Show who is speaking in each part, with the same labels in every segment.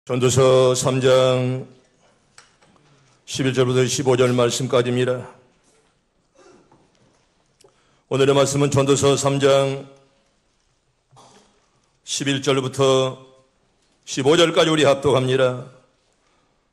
Speaker 1: 전도서 3장 11절부터 15절 말씀까지입니다. 오늘의 말씀은 전도서 3장 11절부터 15절까지 우리 합독합니다.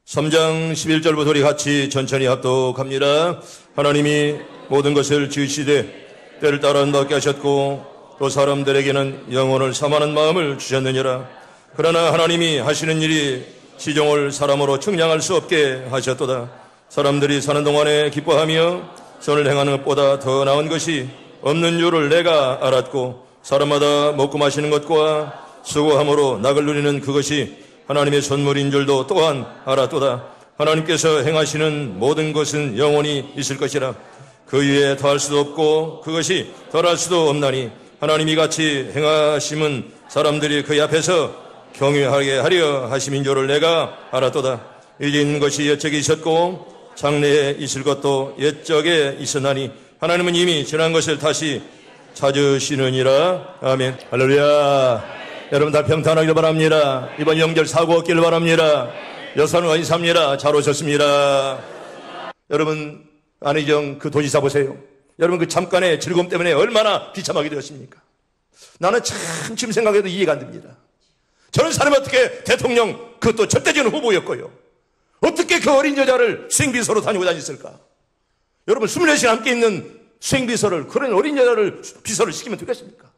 Speaker 1: 3장 11절부터 우리 같이 천천히 합독합니다. 하나님이 모든 것을 지으시되 때를 따라 받게 하셨고 또 사람들에게는 영혼을 삼하는 마음을 주셨느니라. 그러나 하나님이 하시는 일이 시종을 사람으로 측량할 수 없게 하셨도다. 사람들이 사는 동안에 기뻐하며 선을 행하는 것보다 더 나은 것이 없는 줄을 내가 알았고 사람마다 먹고 마시는 것과 수고함으로 낙을 누리는 그것이 하나님의 선물인 줄도 또한 알았도다. 하나님께서 행하시는 모든 것은 영원히 있을 것이라. 그 위에 더할 수도 없고 그것이 덜할 수도 없나니 하나님이 같이 행하심은 사람들이 그 앞에서 경외하게 하려 하심인 줄을 내가 알았도다. 이제 있는 것이 옛적에 있었고 장래에 있을 것도 옛적에 있었나니 하나님은 이미 지난 것을 다시 찾으시느니라. 아멘. 할렐루야. 여러분 다 평탄하길 바랍니다. 이번 영절 사고 없길 바랍니다. 여사는 인사합니다. 잘 오셨습니다. 여러분 안희정 그 도지사 보세요. 여러분 그 잠깐의 즐거움 때문에 얼마나 비참하게 되었습니까? 나는 참 지금 생각해도 이해가 안 됩니다. 저런 사람이 어떻게 대통령 그것도 절대적인 후보였고요. 어떻게 그 어린 여자를 수행비서로 다니고 다녔을까? 여러분 24시간 함께 있는 수행비서를 그런 어린 여자를 비서를 시키면 되겠습니까?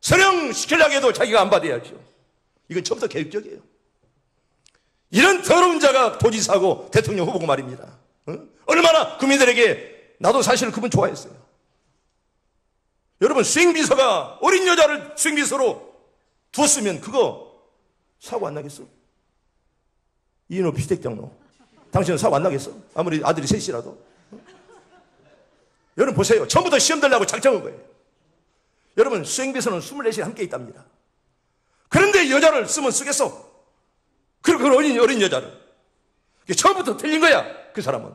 Speaker 1: 서령 시키려고 해도 자기가 안 받아야죠. 이건 처음부터 계획적이에요. 이런 더러운 자가 도지사고 대통령 후보고 말입니다. 얼마나 국민들에게 나도 사실 그분 좋아했어요. 여러분 수행비서가 어린 여자를 수행비서로 두었으면 그거 사고 안 나겠어? 이인호 비대장로 당신은 사고 안 나겠어? 아무리 아들이 셋이라도. 여러분 보세요. 처음부터 시험 들려고 작정한 거예요. 여러분 수행비서는 24시간 함께 있답니다. 그런데 여자를 쓰면 쓰겠어. 그리고 그 어린 여자를. 처음부터 틀린 거야 그 사람은.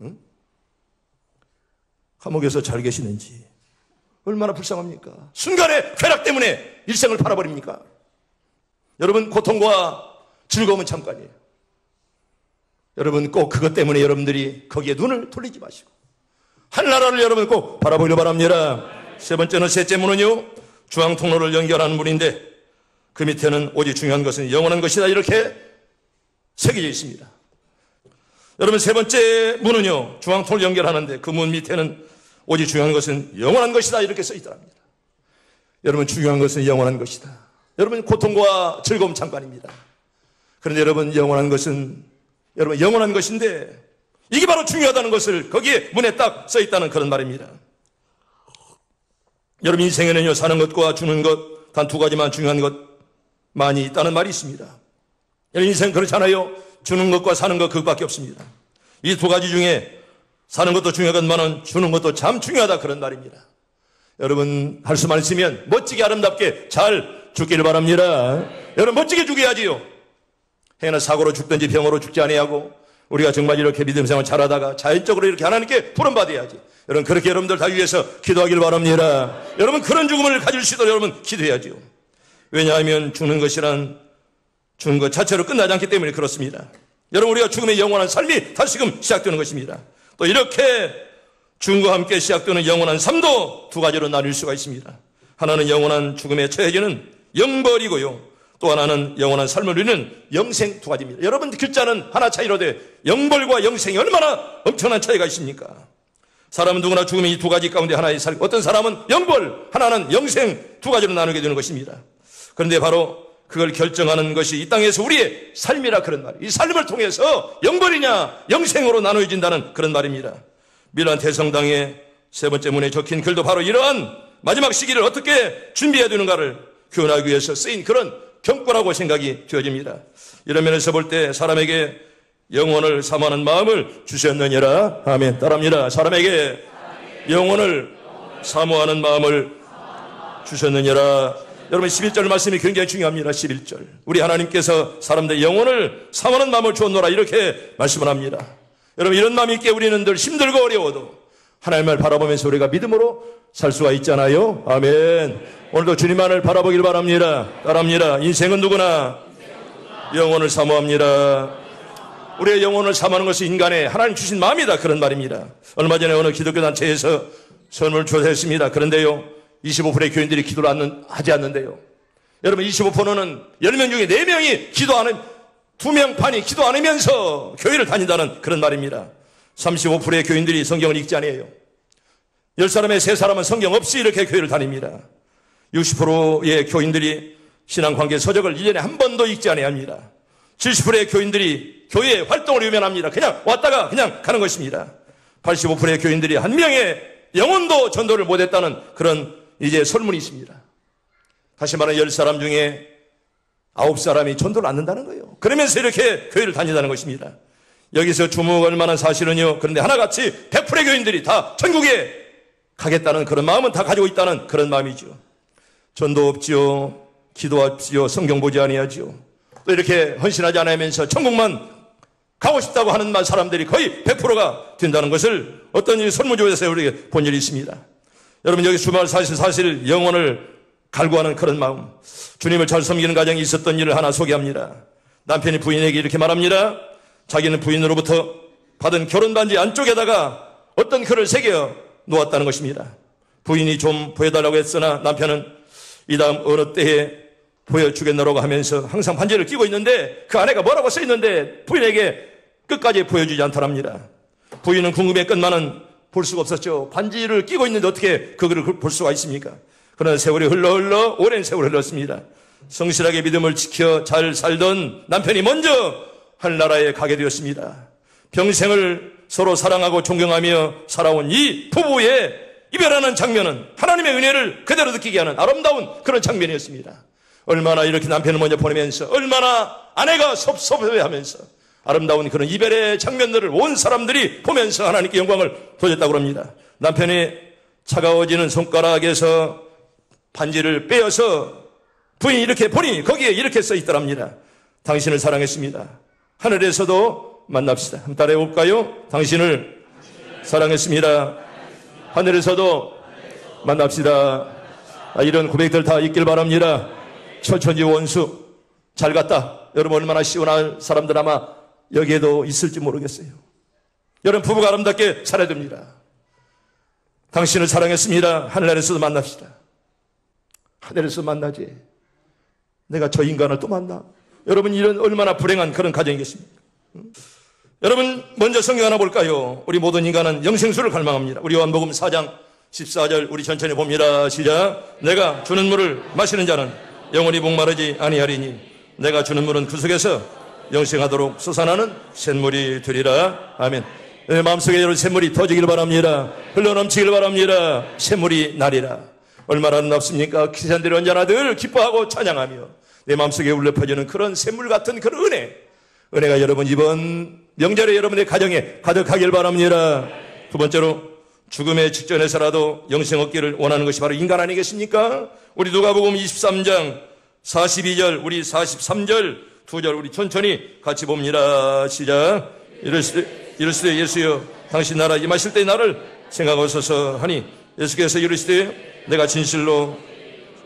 Speaker 1: 응? 감옥에서 잘 계시는지 얼마나 불쌍합니까? 순간의 쾌락 때문에 일생을 팔아버립니까? 여러분 고통과 즐거움은 잠깐이에요. 여러분 꼭 그것 때문에 여러분들이 거기에 눈을 돌리지 마시고 하늘나라를 여러분 꼭 바라보기를 바랍니다. 세 번째는 셋째 문은요 중앙통로를 연결하는 문인데 그 밑에는 오직 중요한 것은 영원한 것이다 이렇게 새겨져 있습니다. 여러분 세 번째 문은요 중앙통로를 연결하는데 그 문 밑에는 오직 중요한 것은 영원한 것이다 이렇게 써 있더랍니다. 여러분 중요한 것은 영원한 것이다. 여러분 고통과 즐거움 잠깐입니다. 그런데 여러분 영원한 것은 여러분 영원한 것인데 이게 바로 중요하다는 것을 거기에 문에 딱 써 있다는 그런 말입니다. 여러분 인생에는요 사는 것과 주는 것 단 두 가지만 중요한 것 많이 있다는 말이 있습니다. 여러분 인생 그렇잖아요. 주는 것과 사는 것 그것밖에 없습니다. 이 두 가지 중에 사는 것도 중요하건만은 주는 것도 참 중요하다 그런 말입니다. 여러분 할 수만 있으면 멋지게 아름답게 잘 죽기를 바랍니다. 여러분 멋지게 죽여야지요. 행여나 사고로 죽든지 병으로 죽지 아니하고 우리가 정말 이렇게 믿음 생활 잘하다가 자연적으로 이렇게 하나님께 부름받아야지. 여러분 그렇게 여러분들 다 위해서 기도하길 바랍니다. 여러분 그런 죽음을 가질 수 있도록 여러분 기도해야지요. 왜냐하면 죽는 것이란 죽는 것 자체로 끝나지 않기 때문에 그렇습니다. 여러분 우리가 죽음의 영원한 삶이 다시금 시작되는 것입니다. 또 이렇게 죽음과 함께 시작되는 영원한 삶도 두 가지로 나눌 수가 있습니다. 하나는 영원한 죽음에 처해지는 영벌이고요. 또 하나는 영원한 삶을 누리는 영생 두 가지입니다. 여러분 글자는 하나 차이로 돼 영벌과 영생이 얼마나 엄청난 차이가 있습니까? 사람은 누구나 죽음의 이 두 가지 가운데 하나에 살고 어떤 사람은 영벌, 하나는 영생 두 가지로 나누게 되는 것입니다. 그런데 바로 그걸 결정하는 것이 이 땅에서 우리의 삶이라 그런 말이에요. 이 삶을 통해서 영벌이냐 영생으로 나누어진다는 그런 말입니다. 밀란 대성당의 세 번째 문에 적힌 글도 바로 이러한 마지막 시기를 어떻게 준비해야 되는가를 교훈하기 위해서 쓰인 그런 경고라고 생각이 되어집니다. 이런 면에서 볼 때 사람에게 영혼을 사모하는 마음을 주셨느니라. 아멘. 따라합니다. 사람에게 영혼을 사모하는 마음을 주셨느니라. 여러분 11절 말씀이 굉장히 중요합니다. 11절 우리 하나님께서 사람들의 영혼을 사모하는 마음을 주었노라 이렇게 말씀을 합니다. 여러분 이런 마음이 있기에 우리는 늘 힘들고 어려워도 하나님을 바라보면서 우리가 믿음으로 살 수가 있잖아요. 아멘. 오늘도 주님만을 바라보길 바랍니다. 따라합니다. 인생은 누구나 영혼을 사모합니다. 우리의 영혼을 사모하는 것이 인간의 하나님 주신 마음이다. 그런 말입니다. 얼마 전에 어느 기독교 단체에서 설문을 조사했습니다. 그런데요, 25%의 교인들이 기도를 하지 않는데요. 여러분, 25%는 10명 중에 4명이 기도하는, 2명 반이 기도 안 하면서 교회를 다닌다는 그런 말입니다. 35%의 교인들이 성경을 읽지 않아요. 10사람에 3사람은 성경 없이 이렇게 교회를 다닙니다. 60%의 교인들이 신앙관계 서적을 1년에 한 번도 읽지 않아야 합니다. 70%의 교인들이 교회 활동을 유면합니다. 그냥 왔다가 그냥 가는 것입니다. 85%의 교인들이 한 명의 영혼도 전도를 못했다는 그런 이제 설문이 있습니다. 다시 말하면 10사람 중에 9사람이 전도를 않는다는 거예요. 그러면서 이렇게 교회를 다닌다는 것입니다. 여기서 주목할 만한 사실은요, 그런데 하나같이 100%의 교인들이 다 천국에 가겠다는 그런 마음은 다 가지고 있다는 그런 마음이죠. 전도 없지요, 기도합시오, 성경 보지 아니하지요, 또 이렇게 헌신하지 않으면서 천국만 가고 싶다고 하는 사람들이 거의 100%가 된다는 것을 어떤 설문조사에서 우리가 본 일이 있습니다. 여러분, 여기 주말 사실 영혼을 갈구하는 그런 마음, 주님을 잘 섬기는 가정이 있었던 일을 하나 소개합니다. 남편이 부인에게 이렇게 말합니다. 자기는 부인으로부터 받은 결혼반지 안쪽에다가 어떤 글을 새겨 놓았다는 것입니다. 부인이 좀 보여달라고 했으나 남편은 이 다음 어느 때에 보여주겠노라고 하면서 항상 반지를 끼고 있는데 그 안에가 뭐라고 써있는데 부인에게 끝까지 보여주지 않더랍니다. 부인은 궁금했건만은 볼 수가 없었죠. 반지를 끼고 있는데 어떻게 그 글을 볼 수가 있습니까? 그러나 세월이 흘러 오랜 세월을 흘렀습니다. 성실하게 믿음을 지켜 잘 살던 남편이 먼저 하늘나라에 가게 되었습니다. 평생을 서로 사랑하고 존경하며 살아온 이 부부의 이별하는 장면은 하나님의 은혜를 그대로 느끼게 하는 아름다운 그런 장면이었습니다. 얼마나 이렇게 남편을 먼저 보내면서 얼마나 아내가 섭섭해하면서 아름다운 그런 이별의 장면들을 온 사람들이 보면서 하나님께 영광을 돌렸다고 합니다. 남편이 차가워지는 손가락에서 반지를 빼어서 부인이 이렇게 보니 거기에 이렇게 써 있더랍니다. 당신을 사랑했습니다. 하늘에서도 만납시다. 한번 따라해 볼까요? 당신을 사랑했습니다. 하늘에서도 만납시다. 이런 고백들 다 있길 바랍니다. 철천지 원수 잘 갔다. 여러분, 얼마나 시원한 사람들 아마 여기에도 있을지 모르겠어요. 여러분, 부부가 아름답게 살아야 됩니다. 당신을 사랑했습니다. 하늘에서도 만납시다. 하늘에서 만나지. 내가 저 인간을 또 만나. 여러분, 이런 얼마나 불행한 그런 가정이겠습니까? 여러분, 먼저 성경 하나 볼까요? 우리 모든 인간은 영생수를 갈망합니다. 우리 요한복음 4장 14절 우리 천천히 봅니다. 시작. 내가 주는 물을 마시는 자는 영원히 목마르지 아니하리니 내가 주는 물은 그 속에서 영생하도록 솟아나는 샘물이 되리라. 아멘. 내 마음속에 여러분 샘물이 터지길 바랍니다. 흘러넘치길 바랍니다. 샘물이 나리라. 얼마나 아름답습니까? 크리스찬들이 언제나 늘 기뻐하고 찬양하며 내 마음속에 울려 퍼지는 그런 샘물 같은 그런 은혜가 여러분 이번 명절에 여러분의 가정에 가득하길 바랍니다. 두 번째로, 죽음의 직전에서라도 영생 얻기를 원하는 것이 바로 인간 아니겠습니까? 우리 누가복음 23장 42절, 우리 43절, 2절 우리 천천히 같이 봅니다. 시작. 이르시되 예수여, 당신 나라 임하실 때 나를 생각하소서 하니 예수께서 이르시되 내가 진실로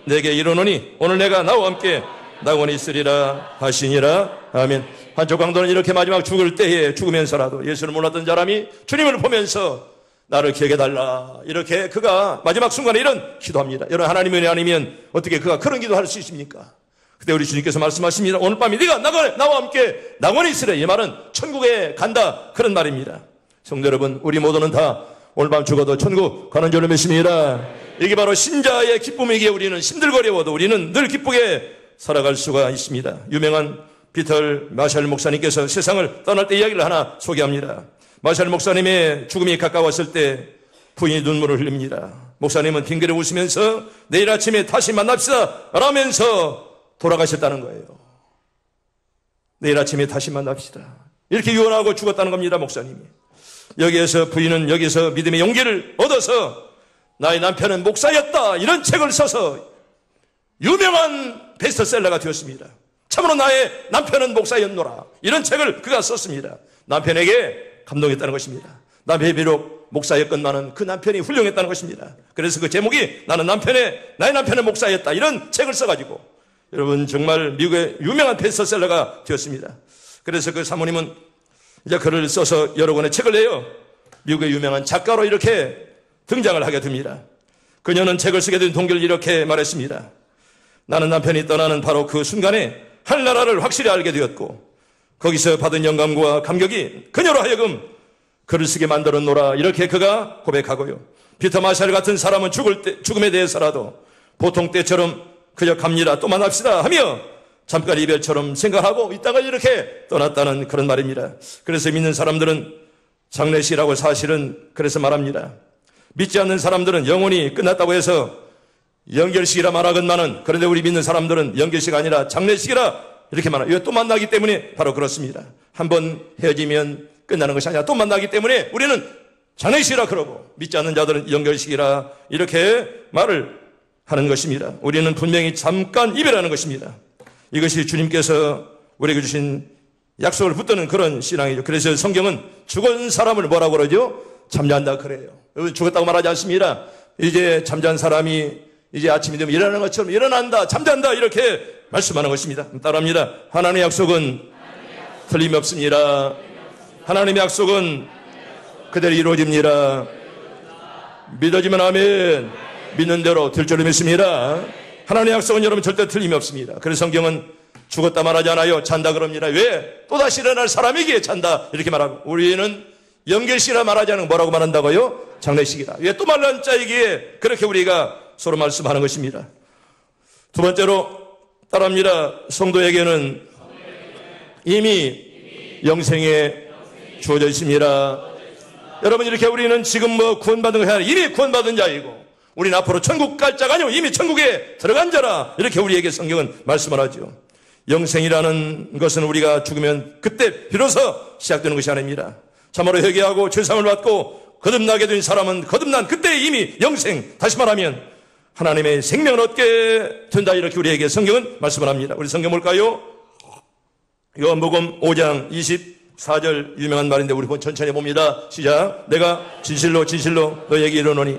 Speaker 1: 내게 이르노니 오늘 내가 나와 함께 낙원에 있으리라 하시니라. 아멘. 한쪽 강도는 이렇게 마지막 죽을 때에 죽으면서라도 예수를 몰랐던 사람이 주님을 보면서 나를 기억해달라, 이렇게 그가 마지막 순간에 이런 기도합니다. 여러분, 하나님의 은혜 아니면 어떻게 그가 그런 기도할 수 있습니까? 그때 우리 주님께서 말씀하십니다. 오늘 밤에 네가 나와 함께 낙원에 있으래. 이 말은 천국에 간다, 그런 말입니다. 성도 여러분, 우리 모두는 다 오늘 밤 죽어도 천국 가는 줄로 믿습니다. 이게 바로 신자의 기쁨이기에 우리는 힘들거려워도 우리는 늘 기쁘게 살아갈 수가 있습니다. 유명한 비틀 마샬 목사님께서 세상을 떠날 때 이야기를 하나 소개합니다. 마샬 목사님의 죽음이 가까웠을 때 부인이 눈물을 흘립니다. 목사님은 빙그레 웃으면서 내일 아침에 다시 만납시다 라면서 돌아가셨다는 거예요. 내일 아침에 다시 만납시다, 이렇게 유언하고 죽었다는 겁니다. 목사님이. 여기에서 부인은 여기서 믿음의 용기를 얻어서 나의 남편은 목사였다, 이런 책을 써서 유명한 베스트셀러가 되었습니다. 참으로 나의 남편은 목사였노라, 이런 책을 그가 썼습니다. 남편에게 감동했다는 것입니다. 남편이 비록 목사였건만은 그 남편이 훌륭했다는 것입니다. 그래서 그 제목이 나의 남편은 목사였다, 이런 책을 써가지고 여러분 정말 미국의 유명한 베스트셀러가 되었습니다. 그래서 그 사모님은 이제 글을 써서 여러 권의 책을 내요. 미국의 유명한 작가로 이렇게 등장을 하게 됩니다. 그녀는 책을 쓰게 된 동기를 이렇게 말했습니다. 나는 남편이 떠나는 바로 그 순간에 하늘나라를 확실히 알게 되었고 거기서 받은 영감과 감격이 그녀로 하여금 글을 쓰게 만들었노라 이렇게 그가 고백하고요. 피터 마샬 같은 사람은 죽음에 대해서라도 보통 때처럼 그저 갑니다 또 만납시다 하며 잠깐 이별처럼 생각하고 있다가 이렇게 떠났다는 그런 말입니다. 그래서 믿는 사람들은 장례식이라고 사실은 그래서 말합니다. 믿지 않는 사람들은 영혼이 끝났다고 해서 연결식이라 말하건만은 그런데 우리 믿는 사람들은 연결식 아니라 장례식이라 이렇게 말해요. 왜 또 만나기 때문에 바로 그렇습니다. 한번 헤어지면 끝나는 것이 아니라 또 만나기 때문에 우리는 장례식이라 그러고 믿지 않는 자들은 연결식이라 이렇게 말을 하는 것입니다. 우리는 분명히 잠깐 이별하는 것입니다. 이것이 주님께서 우리에게 주신 약속을 붙드는 그런 신앙이죠. 그래서 성경은 죽은 사람을 뭐라고 그러죠? 잠잔다 그래요. 죽었다고 말하지 않습니다. 이제 잠잔 사람이 이제 아침이 되면 일어나는 것처럼 일어난다, 잠잔다 이렇게 말씀하는 것입니다. 따라합니다. 하나님의 약속은 틀림이 없습니다. 하나님의 약속은 그대로 이루어집니다. 믿어지면 아멘. 믿는 대로 될 줄을 믿습니다. 하나님의 약속은 여러분 절대 틀림이 없습니다. 그래서 성경은 죽었다 말하지 않아요. 잔다 그럽니다. 왜? 또다시 일어날 사람에게 잔다 이렇게 말하고 우리는 연결식이라 말하지 않고 뭐라고 말한다고요? 장례식이다. 왜 또 말란 자에게 그렇게 우리가 서로 말씀하는 것입니다. 두 번째로 따라합니다. 성도에게는 이미 영생에 주어져 있습니다. 여러분 이렇게 우리는 지금 뭐 구원받은 거 해야 이미 구원받은 자이고 우리는 앞으로 천국 갈 자가 아니고 이미 천국에 들어간 자라 이렇게 우리에게 성경은 말씀을 하죠. 영생이라는 것은 우리가 죽으면 그때 비로소 시작되는 것이 아닙니다. 참으로 회개하고 죄사함을 받고 거듭나게 된 사람은 거듭난 그때 이미 영생, 다시 말하면 하나님의 생명을 얻게 된다 이렇게 우리에게 성경은 말씀을 합니다. 우리 성경 볼까요? 요한복음 5장 24절 유명한 말인데 우리 천천히 봅니다. 시작. 내가 진실로 진실로 너에게 이르노니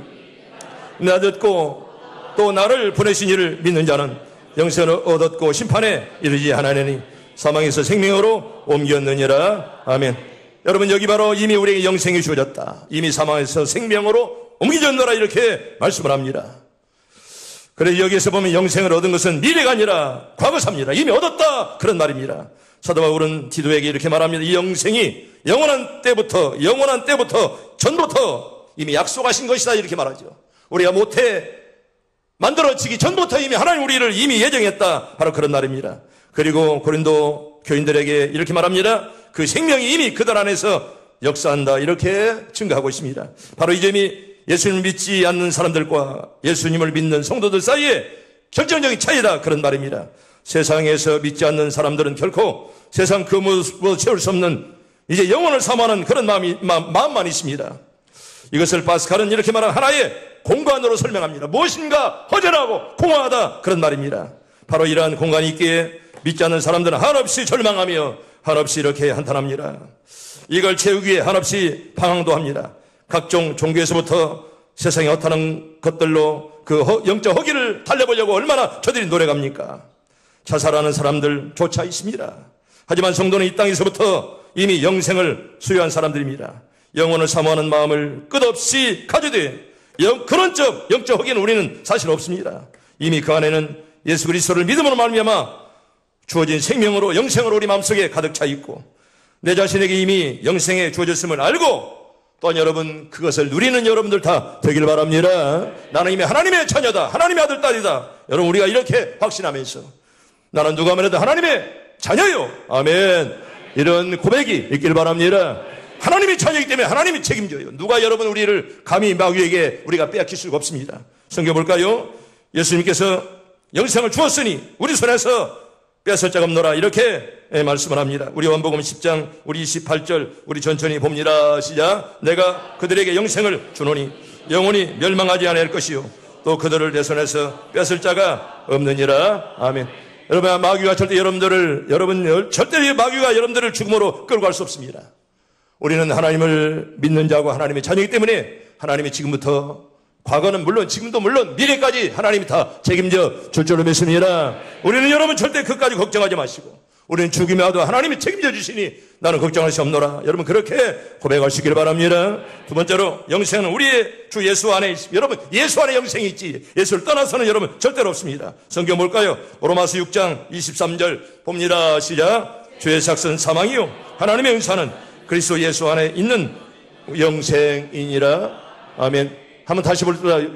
Speaker 1: 나 듣고 또 나를 보내신 이를 믿는 자는 영생을 얻었고 심판에 이르지 않으니 사망에서 생명으로 옮겼느니라. 아멘. 여러분 여기 바로 이미 우리에게 영생이 주어졌다. 이미 사망에서 생명으로 옮겨졌노라 이렇게 말씀을 합니다. 그래서 여기에서 보면 영생을 얻은 것은 미래가 아니라 과거사입니다. 이미 얻었다 그런 말입니다. 사도 바울은 디도에게 이렇게 말합니다. 이 영생이 영원한 때부터 전부터 이미 약속하신 것이다 이렇게 말하죠. 우리가 모태 만들어지기 전부터 이미 하나님 우리를 이미 예정했다 바로 그런 말입니다. 그리고 고린도 교인들에게 이렇게 말합니다. 그 생명이 이미 그들 안에서 역사한다 이렇게 증거하고 있습니다. 바로 이 점이 예수님을 믿지 않는 사람들과 예수님을 믿는 성도들 사이에 결정적인 차이다 그런 말입니다. 세상에서 믿지 않는 사람들은 결코 세상 그 무엇으로 채울 수 없는 이제 영혼을 사모하는 그런 마음만 있습니다. 이것을 파스칼은 이렇게 말한 하나의 공간으로 설명합니다. 무엇인가 허전하고 공허하다 그런 말입니다. 바로 이러한 공간이 있기에 믿지 않는 사람들은 한없이 절망하며 한없이 이렇게 한탄합니다. 이걸 채우기 위해 한없이 방황도 합니다. 각종 종교에서부터 세상에 어떠한 것들로 그 영적 허기를 달래보려고 얼마나 저들이 노력합니까? 자살하는 사람들조차 있습니다. 하지만 성도는 이 땅에서부터 이미 영생을 수여한 사람들입니다. 영혼을 사모하는 마음을 끝없이 가져되 그런 영적 허기는 우리는 사실 없습니다. 이미 그 안에는 예수 그리스도를 믿음으로 말미암아 주어진 생명으로 영생으로 우리 마음속에 가득 차 있고 내 자신에게 이미 영생에 주어졌음을 알고 또한 여러분 그것을 누리는 여러분들 다 되길 바랍니다. 나는 이미 하나님의 자녀다. 하나님의 아들 딸이다. 여러분 우리가 이렇게 확신하면서 나는 누가 말해도 하나님의 자녀요. 아멘. 이런 고백이 있길 바랍니다. 하나님의 자녀이기 때문에 하나님이 책임져요. 누가 여러분 우리를 감히 마귀에게 우리가 빼앗길 수가 없습니다. 성경 볼까요? 예수님께서 영생을 주었으니 우리 손에서 뺏을 자가 없노라 이렇게 말씀을 합니다. 우리 요한복음 10장 우리 28절 우리 천천히 봅니다. 시작. 내가 그들에게 영생을 주노니 영원히 멸망하지 않을 것이요 또 그들을 내 손에서 뺏을 자가 없느니라. 아멘. 여러분 마귀가 절대 절대 마귀가 여러분들을 죽음으로 끌고 갈 수 없습니다. 우리는 하나님을 믿는 자고 하나님의 자녀이기 때문에 하나님이 지금부터 과거는 물론 지금도 물론 미래까지 하나님이 다 책임져 줄 줄로 믿습니다. 우리는 여러분 절대 그까지 걱정하지 마시고 우리는 죽음에 와도 하나님이 책임져 주시니 나는 걱정할 수 없노라. 여러분 그렇게 고백하시길 바랍니다. 두 번째로 영생은 우리의 주 예수 안에 있습니다. 여러분 예수 안에 영생이 있지 예수를 떠나서는 여러분 절대로 없습니다. 성경 뭘까요? 로마서 6장 23절 봅니다. 시작. 죄의 삭은 사망이요 하나님의 은사는 그리스도 예수 안에 있는 영생이니라. 아멘. 한번 다시 볼까요?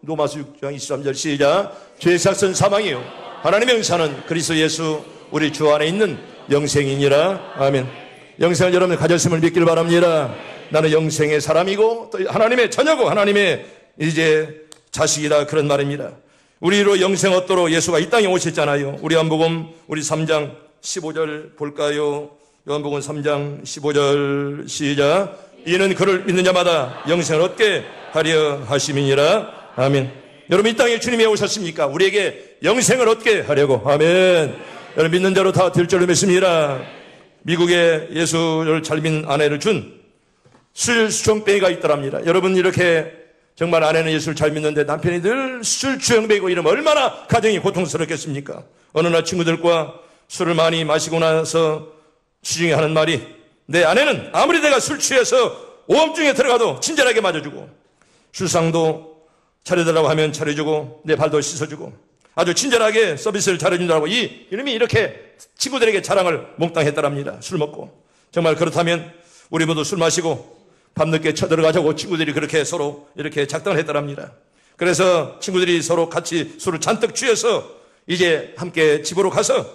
Speaker 1: 로마서 6장 23절 시작. 죄의 삭은 사망이요 하나님의 은사는 그리스도 예수 우리 주 안에 있는 영생이니라. 아멘. 영생을 여러분 가졌음을 믿길 바랍니다. 나는 영생의 사람이고 또 하나님의 자녀고 하나님의 이제 자식이다 그런 말입니다. 우리로 영생 얻도록 예수가 이 땅에 오셨잖아요. 우리 요한복음 우리 3장 15절 볼까요? 요한복음 3장 15절 시작. 이는 그를 믿는 자마다 영생을 얻게 하려 하심이니라. 아멘. 여러분 이 땅에 주님이 오셨습니까? 우리에게 영생을 얻게 하려고. 아멘. 여러분 믿는 대로 다 될 줄로 믿습니다. 미국에 예수를 잘 믿는 아내를 준 술 수정뱅이가 있더랍니다. 여러분 이렇게 정말 아내는 예수를 잘 믿는데 남편이 늘 술 주정뱅이고 이러면 얼마나 가정이 고통스럽겠습니까? 어느 날 친구들과 술을 많이 마시고 나서 주중에 하는 말이 내 아내는 아무리 내가 술 취해서 오함중에 들어가도 친절하게 맞아주고 술상도 차려달라고 하면 차려주고 내 발도 씻어주고 아주 친절하게 서비스를 잘해준다고 이놈이 이렇게 친구들에게 자랑을 몽땅했더랍니다. 술 먹고. 정말 그렇다면 우리 모두 술 마시고 밤늦게 쳐들어가자고 친구들이 그렇게 서로 이렇게 작당을 했더랍니다. 그래서 친구들이 서로 같이 술을 잔뜩 취해서 이제 함께 집으로 가서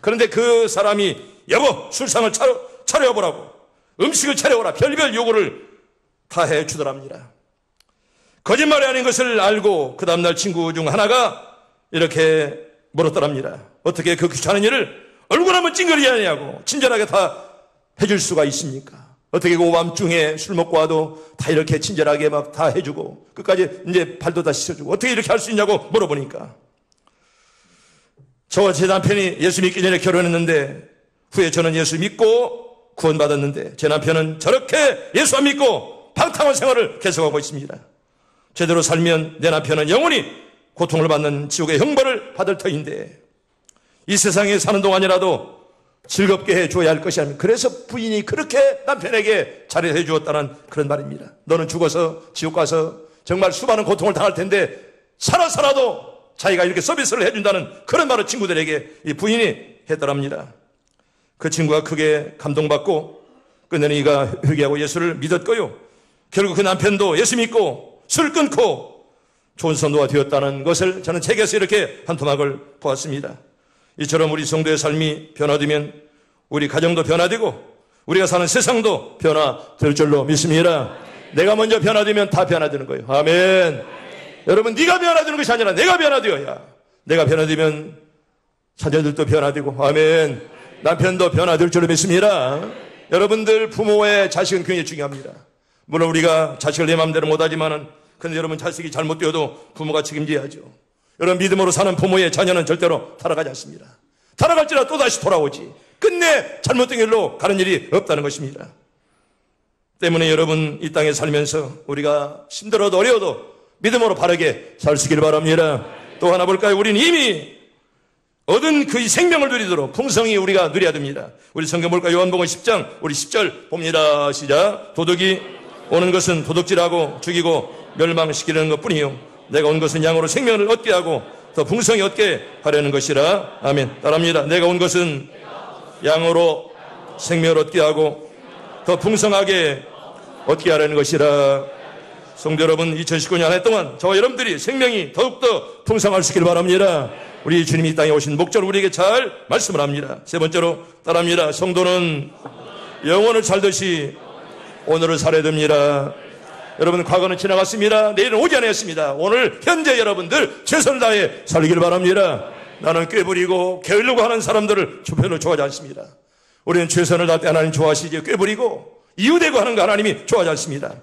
Speaker 1: 그런데 그 사람이 여보 술상을 차려보라고 음식을 차려오라 별별 요구를 다 해주더랍니다. 거짓말이 아닌 것을 알고 그 다음날 친구 중 하나가 이렇게 물었더랍니다. 어떻게 그 귀찮은 일을 얼굴 한번 찡그리지 않냐고 친절하게 다 해줄 수가 있습니까? 어떻게 그 오밤중에 술 먹고 와도 다 이렇게 친절하게 막 다 해주고 끝까지 이제 발도 다 씻어주고 어떻게 이렇게 할 수 있냐고 물어보니까 저와 제 남편이 예수 믿기 전에 결혼했는데 후에 저는 예수 믿고 구원받았는데 제 남편은 저렇게 예수 안 믿고 방탕한 생활을 계속하고 있습니다. 제대로 살면 내 남편은 영원히 고통을 받는 지옥의 형벌을 받을 터인데 이 세상에 사는 동안이라도 즐겁게 해줘야 할 것이 아닙니까? 그래서 부인이 그렇게 남편에게 잘해 주었다는 그런 말입니다. 너는 죽어서 지옥 가서 정말 수많은 고통을 당할 텐데 살아도 자기가 이렇게 서비스를 해준다는 그런 말을 친구들에게 이 부인이 했더랍니다. 그 친구가 크게 감동받고 끝내는 이가 회개하고 예수를 믿었고요. 결국 그 남편도 예수 믿고 술 끊고 좋은 선도가 되었다는 것을 저는 책에서 이렇게 한 토막을 보았습니다. 이처럼 우리 성도의 삶이 변화되면 우리 가정도 변화되고 우리가 사는 세상도 변화될 줄로 믿습니다. 내가 먼저 변화되면 다 변화되는 거예요. 아멘. 여러분 네가 변화되는 것이 아니라 내가 변화되어야 내가 변화되면 자녀들도 변화되고 아멘. 남편도 변화될 줄로 믿습니다. 여러분들 부모의 자식은 굉장히 중요합니다. 물론 우리가 자식을 내 마음대로 못하지만은 근데 여러분 자식이 잘못되어도 부모가 책임져야죠. 여러분 믿음으로 사는 부모의 자녀는 절대로 타락하지 않습니다. 타락할지라도 또다시 돌아오지. 끝내 잘못된 길로 가는 일이 없다는 것입니다. 때문에 여러분 이 땅에 살면서 우리가 힘들어도 어려워도 믿음으로 바르게 살 수 있기를 바랍니다. 또 하나 볼까요? 우리는 이미 얻은 그 생명을 누리도록 풍성히 우리가 누려야 됩니다. 우리 성경 볼까요? 요한복음 10장 우리 10절 봅니다. 시작. 도둑이 오는 것은 도둑질하고 죽이고 멸망시키는 것뿐이요 내가 온 것은 양으로 생명을 얻게 하고 더 풍성히 얻게 하려는 것이라. 아멘. 따라합니다. 내가 온 것은 양으로 생명을 얻게 하고 더 풍성하게 얻게 하려는 것이라. 성도 여러분 2019년 한 해 동안 저와 여러분들이 생명이 더욱더 풍성할 수 있기를 바랍니다. 우리 주님이 이 땅에 오신 목적을 우리에게 잘 말씀을 합니다. 세 번째로 따라합니다. 성도는 영혼을 살듯이 오늘을 살아야 됩니다. 여러분 과거는 지나갔습니다. 내일은 오지 않았습니다. 오늘 현재 여러분들 최선을 다해 살기를 바랍니다. 나는 꾀부리고 게으르고 하는 사람들을 별로 좋아하지 않습니다. 우리는 최선을 다해 하나님 좋아하시지 꾀부리고 이유되고 하는 거 하나님이 좋아하지 않습니다.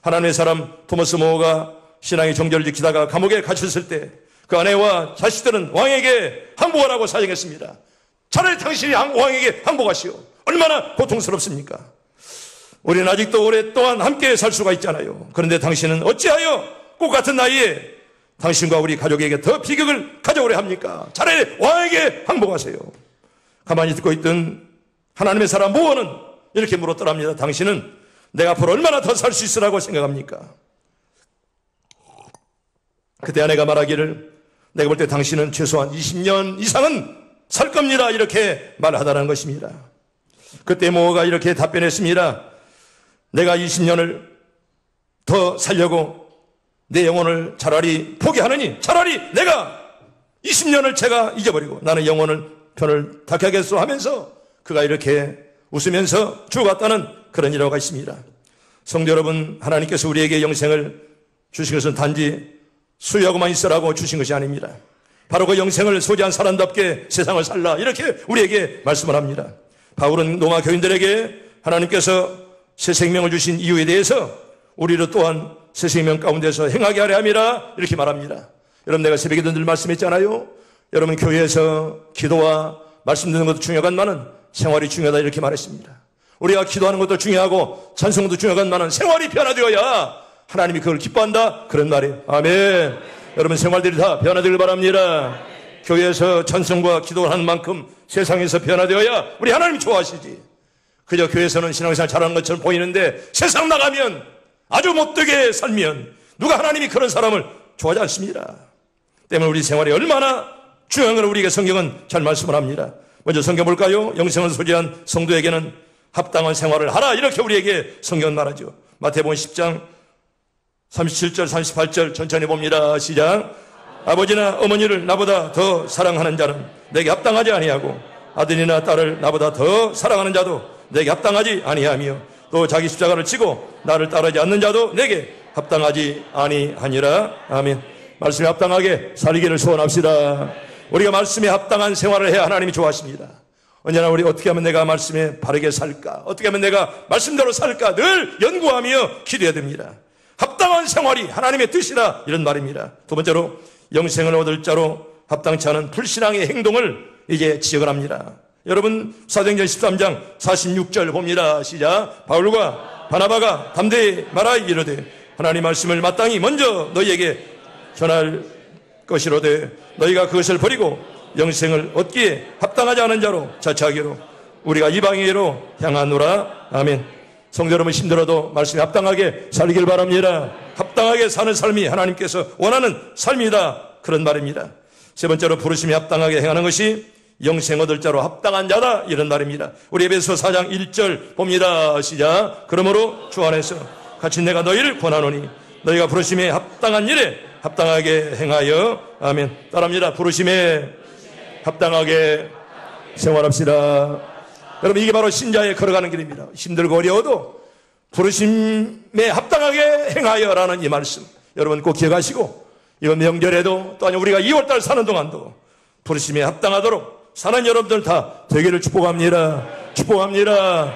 Speaker 1: 하나님의 사람 토마스 모어가 신앙의 정절을 지키다가 감옥에 갇혔을 때 그 아내와 자식들은 왕에게 항복하라고 사정했습니다. 차라리 당신이 왕에게 항복하시오. 얼마나 고통스럽습니까? 우리는 아직도 오랫동안 함께 살 수가 있잖아요. 그런데 당신은 어찌하여 꽃 같은 나이에 당신과 우리 가족에게 더 비극을 가져오려 합니까? 차라리 왕에게 항복하세요. 가만히 듣고 있던 하나님의 사람 모어는 이렇게 물었더랍니다. 당신은 내가 앞으로 얼마나 더 살 수 있으라고 생각합니까? 그때 아내가 말하기를 내가 볼 때 당신은 최소한 20년 이상은 살 겁니다. 이렇게 말하다는 것입니다. 그때 모어가 이렇게 답변했습니다. 내가 20년을 더 살려고 내 영혼을 차라리 포기하느니 차라리 내가 20년을 제가 잊어버리고 나는 영혼을 편을 닦아야겠소 하면서 그가 이렇게 웃으면서 죽어갔다는 그런 일화가 있습니다. 성도 여러분, 하나님께서 우리에게 영생을 주신 것은 단지 수여하고만 있으라고 주신 것이 아닙니다. 바로 그 영생을 소지한 사람답게 세상을 살라 이렇게 우리에게 말씀을 합니다. 바울은 로마 교인들에게 하나님께서 새 생명을 주신 이유에 대해서 우리로 또한 새 생명 가운데서 행하게 하려 함이라 이렇게 말합니다. 여러분, 내가 새벽에도 늘 말씀했잖아요. 여러분, 교회에서 기도와 말씀 듣는 것도 중요하건만은 생활이 중요하다 이렇게 말했습니다. 우리가 기도하는 것도 중요하고 찬송도 중요하건만은 생활이 변화되어야 하나님이 그걸 기뻐한다 그런 말이에요. 아멘. 여러분, 생활들이 다 변화되길 바랍니다. 교회에서 찬송과 기도를 하는 만큼 세상에서 변화되어야 우리 하나님이 좋아하시지. 그저 교회에서는 신앙생활 잘하는 것처럼 보이는데 세상 나가면 아주 못되게 살면 누가 하나님이 그런 사람을 좋아하지 않습니다. 때문에 우리 생활이 얼마나 중요한 걸 우리에게 성경은 잘 말씀을 합니다. 먼저 성경 볼까요? 영생을 소지한 성도에게는 합당한 생활을 하라 이렇게 우리에게 성경은 말하죠. 마태복음 10장 37절 38절 천천히 봅니다. 시작. 아버지나 어머니를 나보다 더 사랑하는 자는 내게 합당하지 아니하고 아들이나 딸을 나보다 더 사랑하는 자도 내게 합당하지 아니하며 또 자기 십자가를 지고 나를 따르지 않는 자도 내게 합당하지 아니하니라. 아멘. 말씀에 합당하게 살기를 소원합시다. 우리가 말씀에 합당한 생활을 해야 하나님이 좋아하십니다. 언제나 우리 어떻게 하면 내가 말씀에 바르게 살까, 어떻게 하면 내가 말씀대로 살까 늘 연구하며 기도해야 됩니다. 합당한 생활이 하나님의 뜻이라 이런 말입니다. 두 번째로 영생을 얻을 자로 합당치 않은 불신앙의 행동을 이제 지적을 합니다. 여러분, 사도행전 13장 46절 봅니다. 시작. 바울과 바나바가 담대히 말하여 이르되 하나님 말씀을 마땅히 먼저 너희에게 전할 것이로되 너희가 그것을 버리고 영생을 얻기에 합당하지 않은 자로 자처하기로 우리가 이방인으로 향하노라. 아멘. 성도 여러분, 힘들어도 말씀에 합당하게 살길 바랍니다. 합당하게 사는 삶이 하나님께서 원하는 삶이다 그런 말입니다. 세 번째로 부르심에 합당하게 행하는 것이 영생 얻을 자로 합당한 자다 이런 말입니다. 우리 에베소 4장 1절 봅니다. 시작. 그러므로 주 안에서 같이 내가 너희를 권하노니 너희가 부르심에 합당한 일에 합당하게 행하여. 아멘. 따라합니다. 부르심에 합당하게 생활합시다. 여러분, 이게 바로 신자의 걸어가는 길입니다. 힘들고 어려워도 부르심에 합당하게 행하여라는 이 말씀 여러분 꼭 기억하시고, 이번 명절에도 또 아니 우리가 2월달 사는 동안도 부르심에 합당하도록 사는 여러분들 다 되기를 축복합니다. 축복합니다.